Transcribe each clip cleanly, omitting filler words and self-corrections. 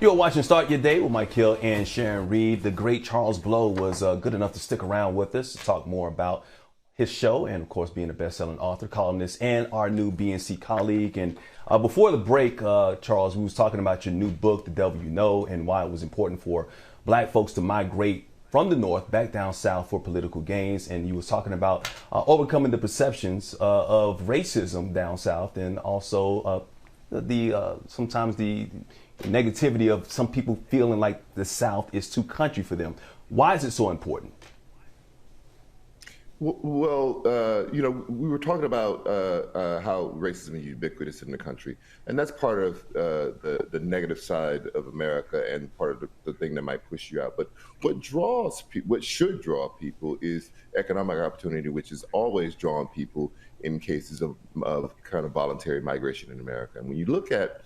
You're watching Start Your Day with Mike Hill and Sharon Reed. The great Charles Blow was good enough to stick around with us to talk more about his show and, of course, being a best-selling author, columnist, and our new BNC colleague. And before the break, Charles, we was talking about your new book, The Devil You Know, and why it was important for black folks to migrate from the North back down South for political gains. And you was talking about overcoming the perceptions of racism down South, and also sometimes the negativity of some people feeling like the South is too country for them. Why is it so important? Well, we were talking about how racism is ubiquitous in the country, and that's part of the negative side of America and part of the thing that might push you out. But what should draw people is economic opportunity, which has always drawn people in cases of kind of voluntary migration in America. And when you look at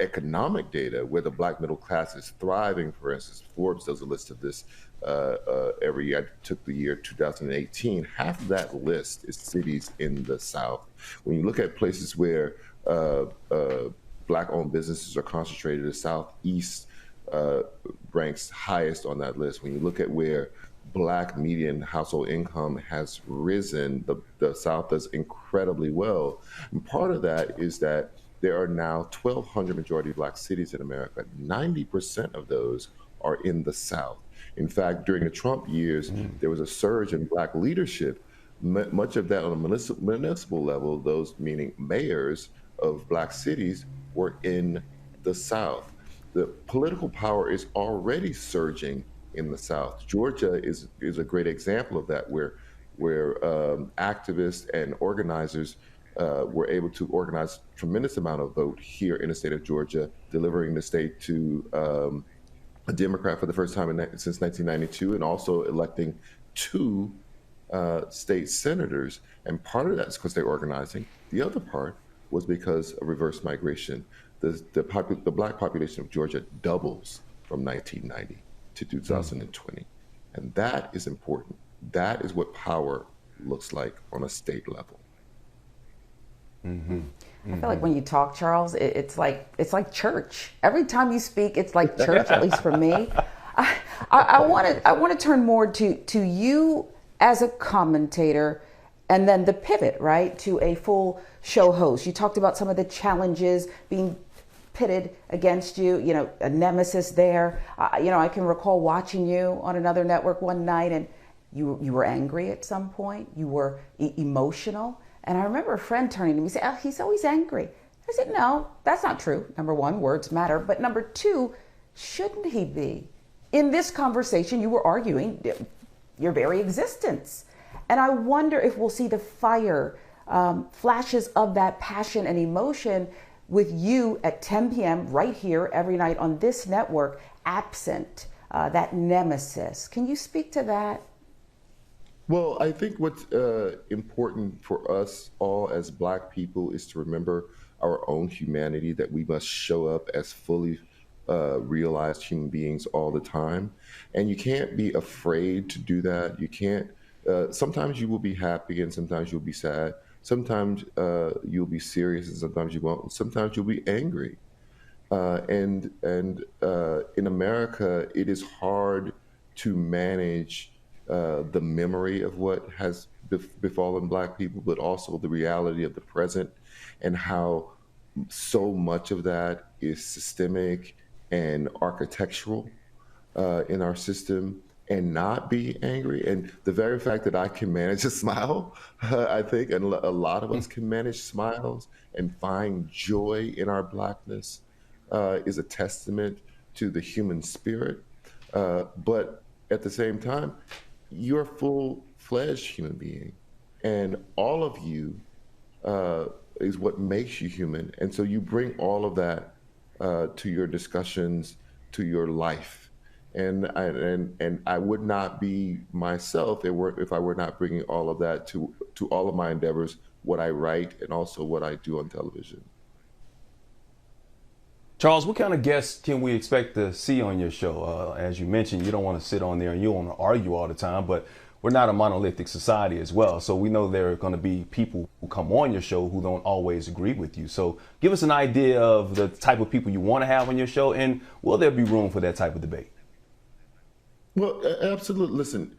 economic data where the black middle class is thriving, for instance, Forbes does a list of this every year. I took the year 2018. Half of that list is cities in the South. When you look at places where black-owned businesses are concentrated, the Southeast ranks highest on that list. When you look at where black median household income has risen, the South does incredibly well. And part of that is that there are now 1,200 majority black cities in America. 90% of those are in the South. In fact, during the Trump years, there was a surge in black leadership, much of that on a municipal level, those meaning mayors of black cities were in the South. The political power is already surging in the South. Georgia is a great example of that, where activists and organizers were able to organize a tremendous amount of vote here in the state of Georgia, delivering the state to a Democrat for the first time since 1992, and also electing 2 state senators. And part of that is because they're organizing. The other part was because of reverse migration. The black population of Georgia doubles from 1990 to 2020. And that is important. That is what power looks like on a state level. I feel like when you talk, Charles, it's like church. Every time you speak, it's like church, at least for me. I want to turn more to you as a commentator, and then the pivot, right, to a full show host. You talked about some of the challenges being pitted against you, a nemesis there. I can recall watching you on another network one night, and you were angry at some point. You were emotional. And I remember a friend turning to me and saying, "Oh, he's always angry." I said, "No, that's not true. Number one, words matter. But number two, shouldn't he be?" In this conversation, you were arguing your very existence. And I wonder if we'll see the fire, flashes of that passion and emotion with you at 10 p.m. right here every night on this network, absent that nemesis. Can you speak to that? Well, I think what's important for us all as black people is to remember our own humanity, that we must show up as fully realized human beings all the time. And you can't be afraid to do that. You can't, sometimes you will be happy and sometimes you'll be sad. Sometimes you'll be serious and sometimes you won't. Sometimes you'll be angry. And in America, it is hard to manage the memory of what has befallen black people, but also the reality of the present and how so much of that is systemic and architectural in our system, and not be angry. And the very fact that I can manage a smile, I think, and a lot of us can manage smiles and find joy in our blackness is a testament to the human spirit. But at the same time, you're a full-fledged human being, and all of you is what makes you human. And so you bring all of that to your discussions, to your life. And I would not be myself if I were not bringing all of that to all of my endeavors, what I write and also what I do on television. Charles, what kind of guests can we expect to see on your show? As you mentioned, you don't want to sit on there and you don't want to argue all the time, but we're not a monolithic society as well. So we know there are going to be people who come on your show who don't always agree with you. So give us an idea of the type of people you want to have on your show, and will there be room for that type of debate? Well, absolutely. Listen,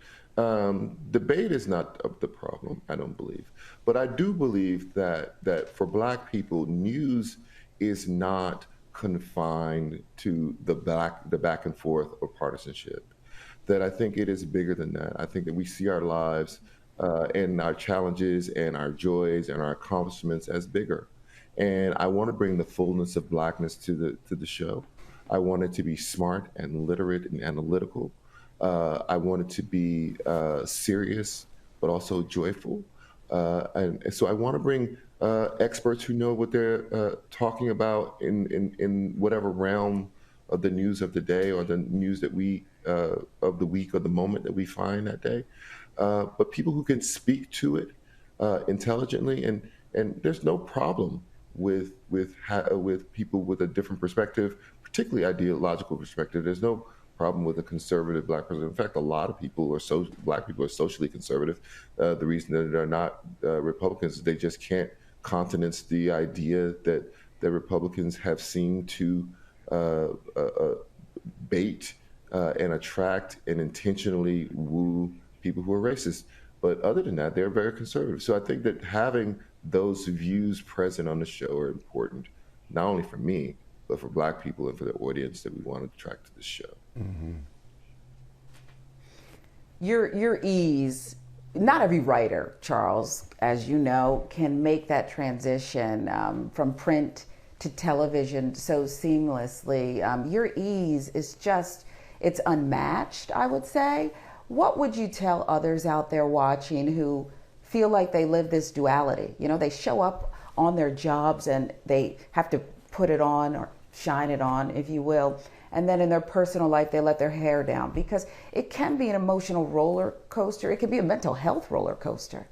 debate is not the problem, I don't believe. But I do believe that for Black people, news is not confined to the back and forth or partisanship. That I think it is bigger than that. I think that we see our lives and our challenges and our joys and our accomplishments as bigger. And I want to bring the fullness of Blackness to the show. I want it to be smart and literate and analytical. I want it to be serious, but also joyful. And so I want to bring experts who know what they're talking about in whatever realm of the news of the day or the news that we of the week or the moment that we find that day. But people who can speak to it intelligently, and there's no problem with people with a different perspective, particularly ideological perspective. There's no problem with a conservative Black person. In fact, a lot of people Black people are socially conservative. The reason that they're not Republicans is they just can't countenance the idea that Republicans have seemed to bait and attract and intentionally woo people who are racist. But other than that, they're very conservative. So I think that having those views present on the show are important, not only for me, but for Black people and for the audience that we want to attract to this show. Mm-hmm. Your ease, not every writer, Charles, as you know, can make that transition from print to television so seamlessly. Your ease is just, it's unmatched, I would say. What would you tell others out there watching who feel like they live this duality? You know, they show up on their jobs and they have to put it on or shine it on, if you will. And then in their personal life, they let their hair down, because it can be an emotional roller coaster. It can be a mental health roller coaster.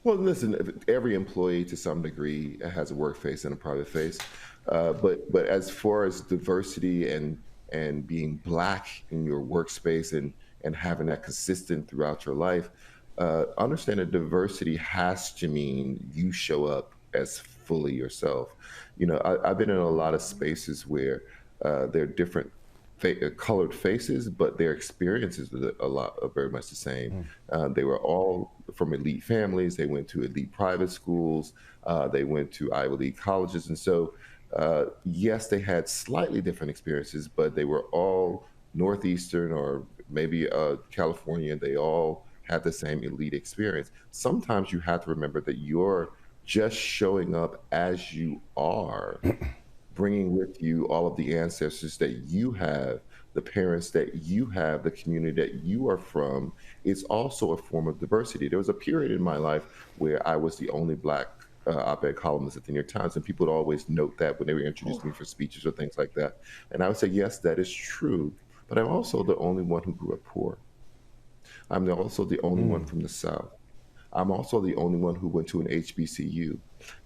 Well, listen, every employee to some degree has a work face and a private face. But as far as diversity and being Black in your workspace and having that consistent throughout your life, understand that diversity has to mean you show up as fully yourself. You know, I've been in a lot of spaces where there are different colored faces, but their experiences are very much the same. They were all from elite families. They went to elite private schools. They went to Ivy League colleges. And so, yes, they had slightly different experiences, but they were all Northeastern or maybe California. They all had the same elite experience. Sometimes you have to remember that you're just showing up as you are, bringing with you all of the ancestors that you have, the parents that you have, the community that you are from. It's also a form of diversity. There was a period in my life where I was the only Black op-ed columnist at the New York Times, and people would always note that when they were introducing me for speeches or things like that. And I would say, yes, that is true, but I'm also the only one who grew up poor. I'm also the only one from the South. I'm also the only one who went to an HBCU.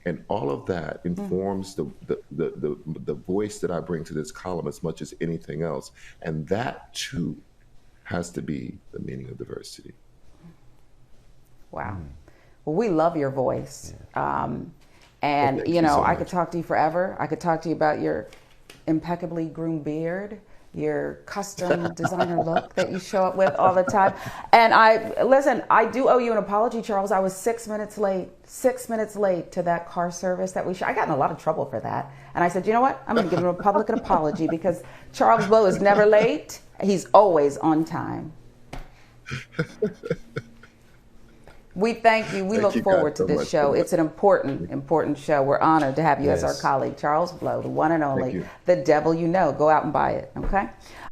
And all of that informs the voice that I bring to this column as much as anything else. And that, too, has to be the meaning of diversity. Wow. Well, we love your voice. And, Thank you know, so I much. could talk to you forever. I could talk to you about your impeccably groomed beard, your custom designer look that you show up with all the time. And I do owe you an apology, Charles. I was 6 minutes late to that car service that I got in a lot of trouble for that. And I said, you know what? I'm going to give him a public apology, because Charles Blow is never late. He's always on time. We thank you. We look forward to this show. It's an important show. We're honored to have you as our colleague. Charles Blow, the one and only, The Devil You Know. Go out and buy it, okay?